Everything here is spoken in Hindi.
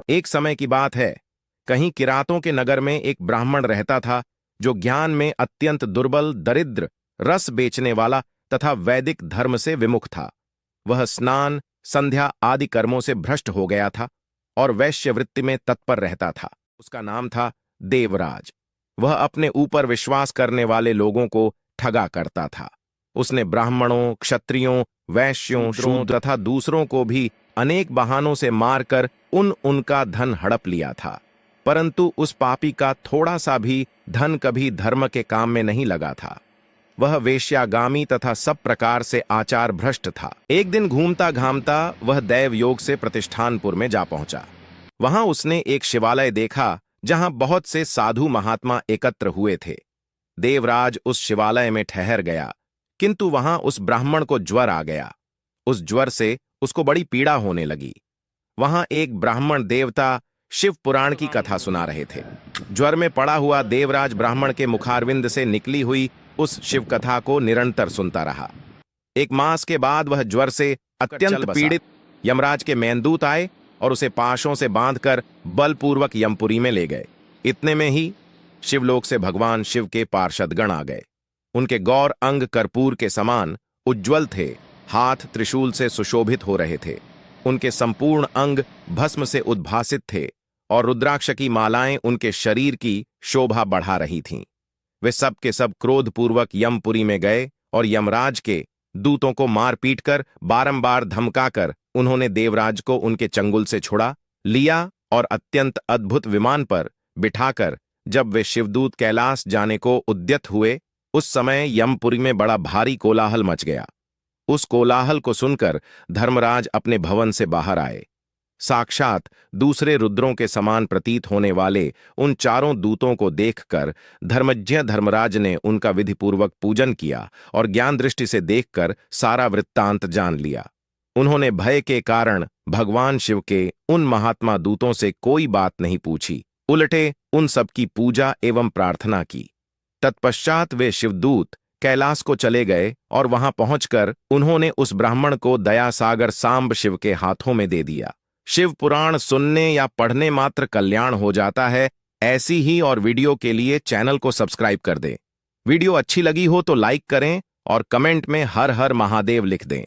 एक समय की बात है, कहीं किरातों के नगर में एक ब्राह्मण रहता था जो ज्ञान में अत्यंत दुर्बल, दरिद्र, रस बेचने वाला तथा वैदिक धर्म से विमुख था। वह स्नान, संध्या आदि कर्मों से भ्रष्ट हो गया था और वैश्यवृत्ति में तत्पर रहता था। उसका नाम था देवराज। वह अपने ऊपर विश्वास करने वाले लोगों को ठगा करता था। उसने ब्राह्मणों, क्षत्रियों, वैश्यों, शूद्र तथा दूसरों को भी अनेक बहानों से मारकर उनका धन हड़प लिया था, परंतु उस पापी का थोड़ा सा भी धन कभी धर्म के काम में नहीं लगा था। वह वेश्यागामी तथा सब प्रकार से आचार भ्रष्ट था। एक दिन घूमता घामता वह दैव योग से प्रतिष्ठानपुर में जा पहुंचा। वहां उसने एक शिवालय देखा जहां बहुत से साधु महात्मा एकत्र हुए थे। देवराज उस शिवालय में ठहर गया, किंतु वहां उस ब्राह्मण को ज्वर आ गया। उस ज्वर से उसको बड़ी पीड़ा होने लगी। वहां एक ब्राह्मण देवता शिव पुराण की कथा सुना रहे थे। ज्वर में पड़ा हुआ देवराज ब्राह्मण के मुखारविंद से निकली हुई उस शिव कथा को निरंतर सुनता रहा। एक मास के बाद वह ज्वर से अत्यंत पीड़ित यमराज के मेनदूत आए और उसे पाशों से बांधकर बलपूर्वक यमपुरी में ले गए। इतने में ही शिवलोक से भगवान शिव के पार्षदगण आ गए। उनके गौर अंग कर्पूर के समान उज्ज्वल थे, हाथ त्रिशूल से सुशोभित हो रहे थे। उनके संपूर्ण अंग भस्म से उद्भासित थे और रुद्राक्ष की मालाएं उनके शरीर की शोभा बढ़ा रही थीं। वे सब के सब क्रोधपूर्वक यमपुरी में गए और यमराज के दूतों को मार पीट कर बारंबार धमकाकर उन्होंने देवराज को उनके चंगुल से छुड़ा लिया और अत्यंत अद्भुत विमान पर बिठाकर जब वे शिवदूत कैलाश जाने को उद्यत हुए, उस समय यमपुरी में बड़ा भारी कोलाहल मच गया। उस कोलाहल को सुनकर धर्मराज अपने भवन से बाहर आए। साक्षात दूसरे रुद्रों के समान प्रतीत होने वाले उन चारों दूतों को देखकर धर्मज्ञ धर्मराज ने उनका विधिपूर्वक पूजन किया और ज्ञान दृष्टि से देखकर सारा वृत्तांत जान लिया। उन्होंने भय के कारण भगवान शिव के उन महात्मा दूतों से कोई बात नहीं पूछी, उलटे उन सबकी पूजा एवं प्रार्थना की। तत्पश्चात वे शिवदूत कैलाश को चले गए और वहां पहुंचकर उन्होंने उस ब्राह्मण को दयासागर सांब शिव के हाथों में दे दिया। शिव पुराण सुनने या पढ़ने मात्र कल्याण हो जाता है। ऐसी ही और वीडियो के लिए चैनल को सब्सक्राइब कर दें। वीडियो अच्छी लगी हो तो लाइक करें और कमेंट में हर हर महादेव लिख दें।